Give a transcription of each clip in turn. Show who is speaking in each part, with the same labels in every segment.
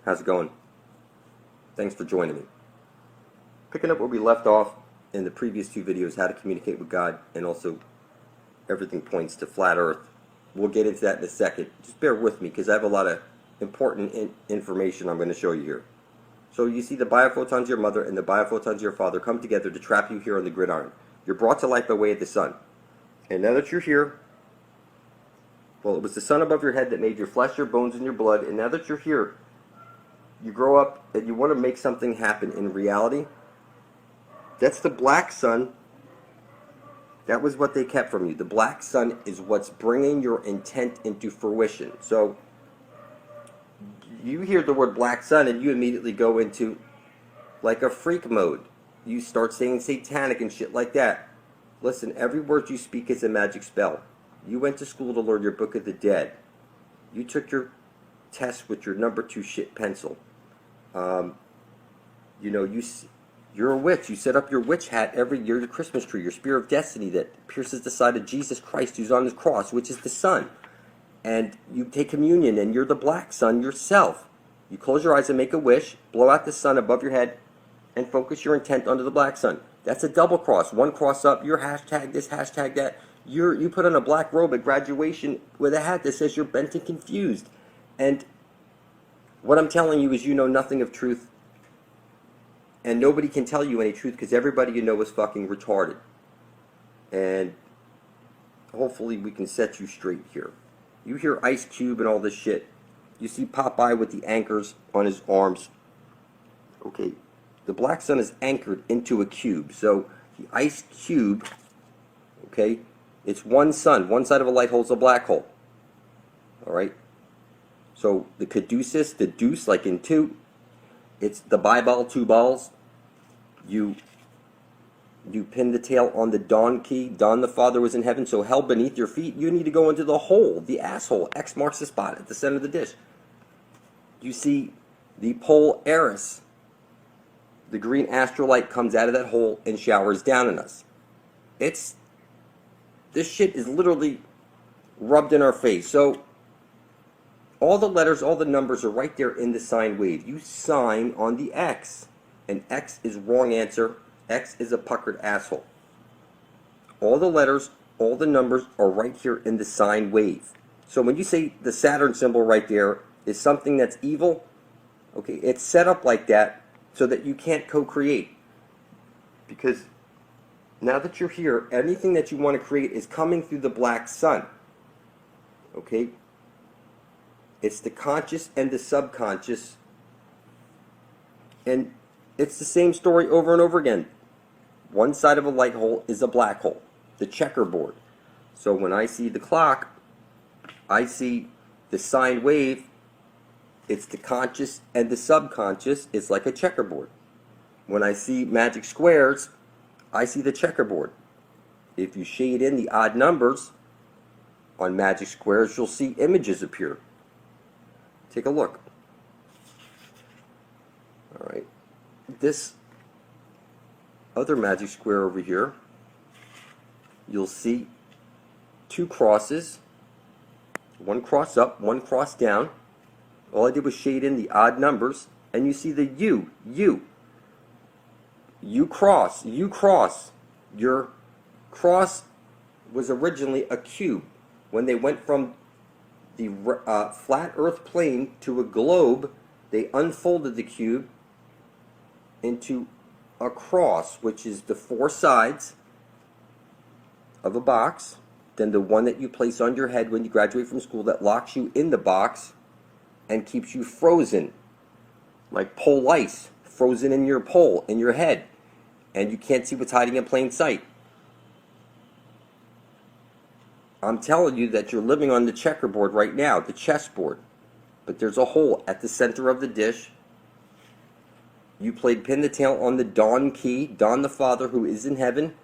Speaker 1: How's it going? Thanks for joining me. Picking up where we left off in the previous two videos, how to communicate with God, and also everything points to flat earth. We'll get into that in a second. Just bear with me because I have a lot of important information I'm going to show you here. So you see the biophotons of your mother and the biophotons of your father come together to trap you here on the gridiron. You're brought to life by way of the sun. And now that you're here, well, it was the sun above your head that made your flesh, your bones, and your blood. And now that you're here, you grow up and you want to make something happen in reality. That's the black sun. That was what they kept from you. The black sun is what's bringing your intent into fruition. So you hear the word black sun and you immediately go into like a freak mode. You start saying satanic and shit like that. Listen, every word you speak is a magic spell. You went to school to learn your Book of the Dead. You took your test with your number 2 shit pencil. You're a witch. You set up your witch hat every year to Christmas tree, your spear of destiny that pierces the side of Jesus Christ who's on his cross, which is the sun. And you take communion and you're the black sun yourself. You close your eyes and make a wish, blow out the sun above your head, and focus your intent onto the black sun. That's a double cross. One cross up, you're hashtag this, hashtag that. You put on a black robe at graduation with a hat that says you're bent and confused. And what I'm telling you is you know nothing of truth. And nobody can tell you any truth because everybody you know is fucking retarded. And hopefully we can set you straight here. You hear Ice Cube and all this shit. You see Popeye with the anchors on his arms. Okay, the black sun is anchored into a cube. So the ice cube, okay, it's one sun. One side of a light holds a black hole. Alright? So the caduceus, the deuce, like in 2, it's the ball, 2 balls. You pin the tail on the dawn key. Dawn the Father was in heaven, so hell beneath your feet. You need to go into the hole, the asshole. X marks the spot at the center of the dish. You see the pole heiress. The green astral light comes out of that hole and showers down on us. This shit is literally rubbed in our face. So all the letters, all the numbers are right there in the sine wave. You sign on the X. And X is wrong answer. X is a puckered asshole. All the letters, all the numbers are right here in the sine wave. So when you say the Saturn symbol right there is something that's evil, okay, it's set up like that so that you can't co-create. Because now that you're here, anything that you want to create is coming through the black sun. Okay? It's the conscious and the subconscious. And it's the same story over and over again. One side of a light hole is a black hole, the checkerboard. So when I see the clock, I see the sine wave. It's the conscious and the subconscious. It's like a checkerboard. When I see magic squares, I see the checkerboard. If you shade in the odd numbers on magic squares, you'll see images appear. Take a look. All right. This other magic square over here, you'll see 2 crosses. One cross up, one cross down. All I did was shade in the odd numbers, and you see the U. You cross. Your cross was originally a cube. When they went from the flat earth plane to a globe, they unfolded the cube into a cross, which is the 4 sides of a box, then the one that you place on your head when you graduate from school that locks you in the box and keeps you frozen, like pole ice, frozen in your pole, in your head, and you can't see what's hiding in plain sight. I'm telling you that you're living on the checkerboard right now, the chessboard, but there's a hole at the center of the dish. You played pin the tail on the dawn key, Dawn the Father who is in heaven.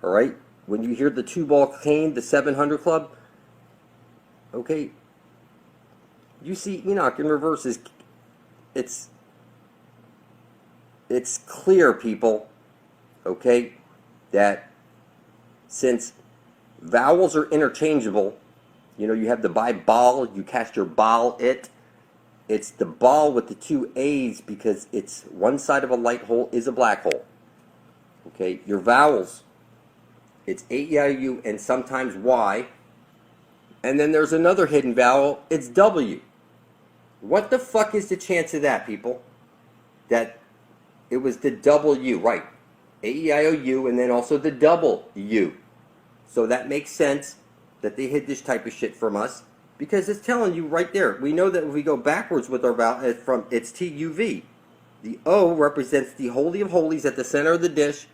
Speaker 1: Alright? When you hear the 2-ball cane, the 700 club, okay, you see Enoch in reverse. It's clear, people, okay, that since vowels are interchangeable, you know, you have the buy ball, you cast your ball it, It's the ball with the two A's because it's one side of a light hole is a black hole. Okay, your vowels, it's A, E, I, O, U, and sometimes Y. And then there's another hidden vowel, it's W. What the fuck is the chance of that, people? That it was the W, right? A, E, I, O, U, and then also the double U. So that makes sense that they hid this type of shit from us, because it's telling you right there. We know that if we go backwards with our vowel, it's T-U-V. The O represents the Holy of Holies at the center of the dish.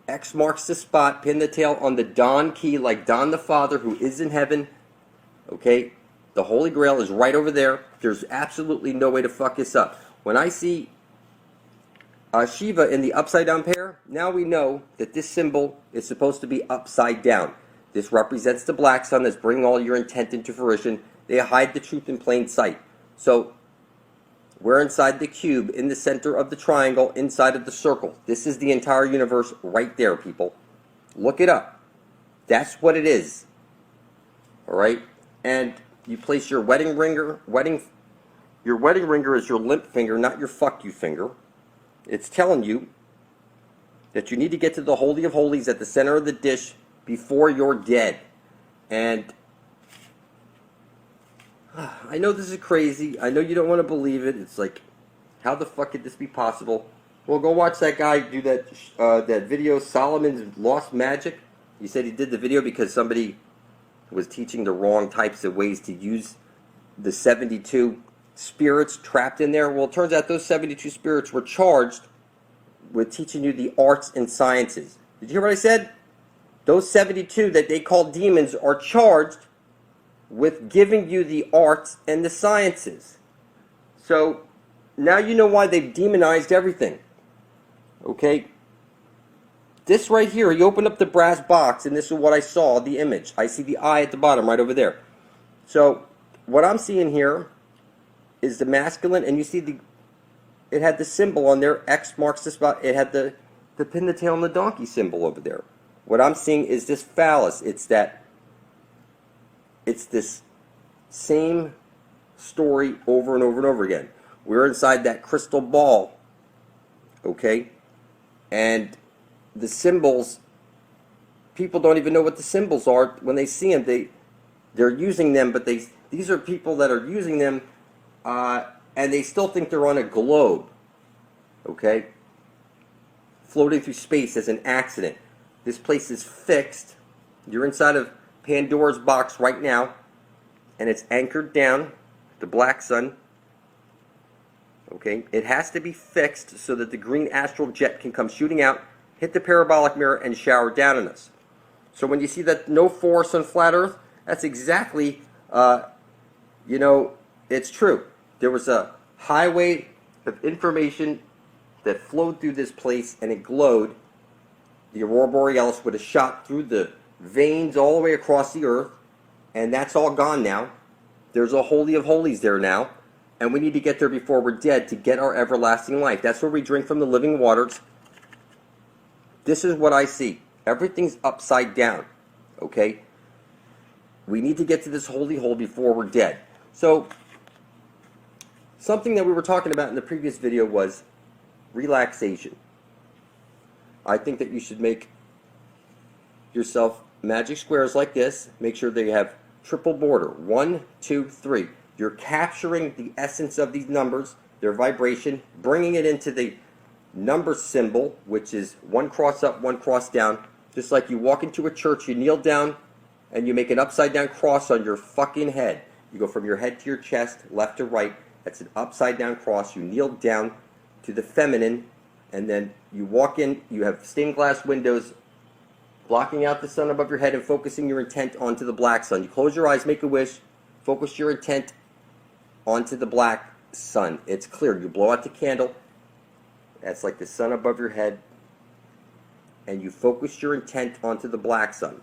Speaker 1: X marks the spot. Pin the tail on the Don key, like Don the Father who is in heaven. Okay? The Holy Grail is right over there. There's absolutely no way to fuck this up. When I see Shiva in the upside down pair, now we know that this symbol is supposed to be upside down. This represents the black sun that's bringing all your intent into fruition. They hide the truth in plain sight. So we're inside the cube, in the center of the triangle, inside of the circle. This is the entire universe right there, people. Look it up. That's what it is. All right? And you place your wedding ringer. Your wedding ringer is your limp finger, not your fuck you finger. It's telling you that you need to get to the Holy of Holies at the center of the dish before you're dead. And I know this is crazy. I know you don't want to believe it. It's like, how the fuck could this be possible? Well, go watch that guy do that video, Solomon's Lost Magic. He said he did the video because somebody was teaching the wrong types of ways to use the 72 spirits trapped in there. Well, it turns out those 72 spirits were charged with teaching you the arts and sciences. Did you hear what I said? Those 72 that they call demons are charged with giving you the arts and the sciences. So now you know why they've demonized everything. Okay? This right here, you open up the brass box, and this is what I saw, the image. I see the eye at the bottom right over there. So what I'm seeing here is the masculine, and you see it had the symbol on there, X marks the spot. It had the pin the tail on the donkey symbol over there. What I'm seeing is this phallus. It's this same story over and over and over again. We're inside that crystal ball, okay? And the symbols, people don't even know what the symbols are when they see them. They're using them, but these are people that are using them, and they still think they're on a globe, okay? Floating through space as an accident. This place is fixed. You're inside of Pandora's box right now, and it's anchored down, the black sun. Okay, it has to be fixed so that the green astral jet can come shooting out, hit the parabolic mirror, and shower down on us. So when you see that no force on flat Earth, that's exactly, it's true. There was a highway of information that flowed through this place, and it glowed. The aurora borealis would have shot through the veins all the way across the earth, and that's all gone now. There's a Holy of Holies there now, and we need to get there before we're dead to get our everlasting life. That's where we drink from the living waters. This is what I see. Everything's upside down, okay? We need to get to this holy hole before we're dead. So, something that we were talking about in the previous video was relaxation. I think that you should make yourself magic squares like this. Make sure they have triple border. 1, 2, 3. You're capturing the essence of these numbers, their vibration, bringing it into the number symbol, which is one cross up, one cross down. Just like you walk into a church, you kneel down, and you make an upside down cross on your fucking head. You go from your head to your chest, left to right. That's an upside down cross. You kneel down to the feminine, and then you walk in. You have stained glass windows blocking out the sun above your head and focusing your intent onto the black sun. You close your eyes, make a wish, focus your intent onto the black sun. It's clear. You blow out the candle. That's like the sun above your head. And you focus your intent onto the black sun.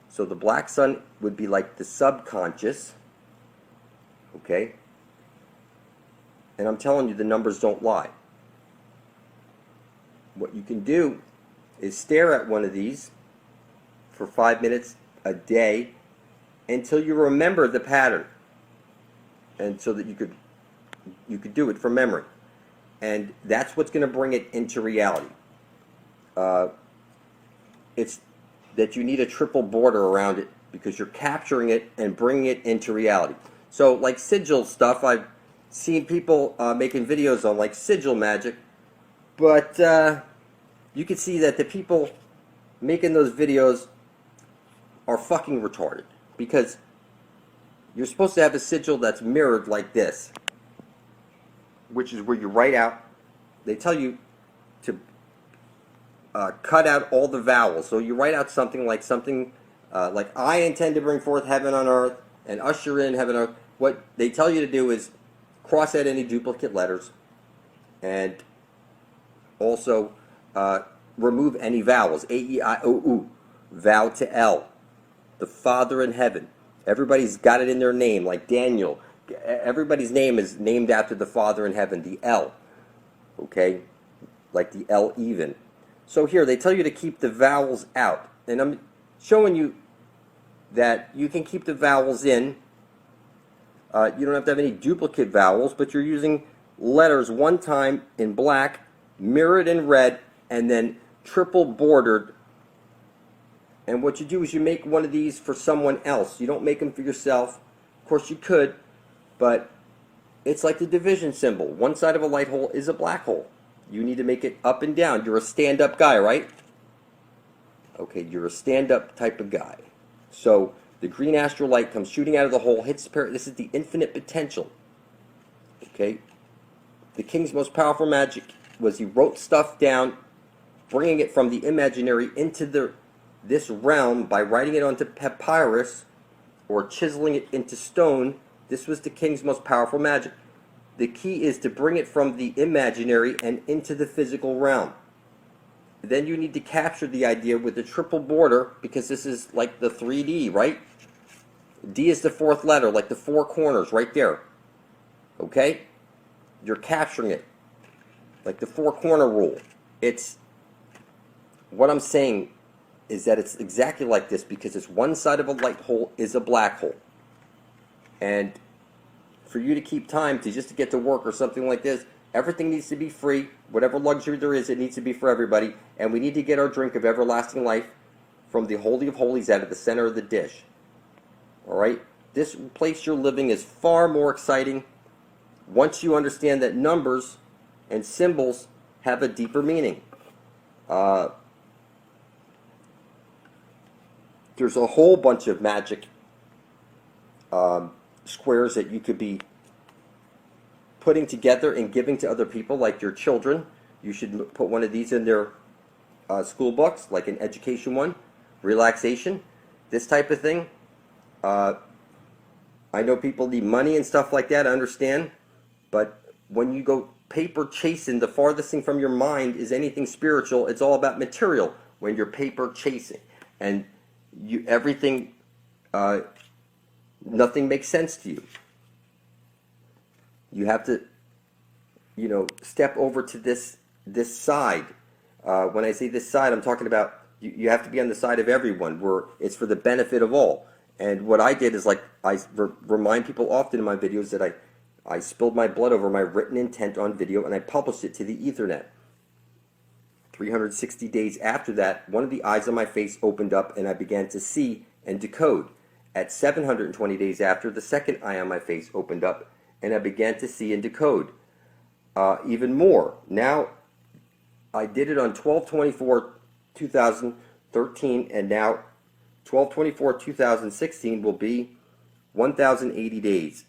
Speaker 1: So the black sun would be like the subconscious. Okay? And I'm telling you, the numbers don't lie. What you can do is stare at one of these for 5 minutes a day until you remember the pattern. And so that you could You could do it from memory. And that's what's going to bring it into reality. It's that you need a triple border around it because you're capturing it and bringing it into reality. So like sigil stuff, I've seen people making videos on like sigil magic, but you can see that the people making those videos are fucking retarded, because you're supposed to have a sigil that's mirrored like this, which is where you write out. They tell you to cut out all the vowels. So you write out something like I intend to bring forth heaven on earth and usher in heaven on earth. What they tell you to do is cross out any duplicate letters, and also remove any vowels. A, E, I, O, U. Vow to L. The Father in heaven. Everybody's got it in their name, like Daniel. Everybody's name is named after the Father in heaven, the L. Okay? Like the L even. So here, they tell you to keep the vowels out. And I'm showing you that you can keep the vowels in. You don't have to have any duplicate vowels, but you're using letters one time in black, mirrored in red, and then triple bordered. And what you do is you make one of these for someone else. You don't make them for yourself. Of course you could, but it's like the division symbol. One side of a light hole is a black hole. You need to make it up and down. You're a stand-up guy, right? Okay, you're a stand-up type of guy. So the green astral light comes shooting out of the hole, hits the parrot. This is the infinite potential. Okay? The king's most powerful magic was he wrote stuff down, bringing it from the imaginary into this realm by writing it onto papyrus or chiseling it into stone. This was the king's most powerful magic. The key is to bring it from the imaginary and into the physical realm. Then you need to capture the idea with the triple border, because this is like the 3D, right? D is the fourth letter, like the four corners right there. Okay? You're capturing it. Like the four corner rule. It's, what I'm saying is that it's exactly like this, because it's one side of a light hole is a black hole. And for you to keep time to just to get to work or something like this, everything needs to be free. Whatever luxury there is, it needs to be for everybody. And we need to get our drink of everlasting life from the Holy of Holies out of the center of the dish. Alright? This place you're living is far more exciting once you understand that numbers and symbols have a deeper meaning. There's a whole bunch of magic squares that you could be putting together and giving to other people, like your children. You should put one of these in their school books, like an education one, relaxation, this type of thing. I know people need money and stuff like that, I understand, but when you go paper chasing, the farthest thing from your mind is anything spiritual. It's all about material when you're paper chasing, and everything, nothing makes sense to you. You have to, step over to this side. When I say this side, I'm talking about you have to be on the side of everyone, where it's for the benefit of all. And what I did is, like, I remind people often in my videos that I spilled my blood over my written intent on video, and I published it to the Ethernet. 360 days after that, one of the eyes on my face opened up, and I began to see and decode. At 720 days after, the second eye on my face opened up, and I began to see and decode. Even more. Now, I did it on 12/24/2013, and now 12/24/2016 will be 1,080 days.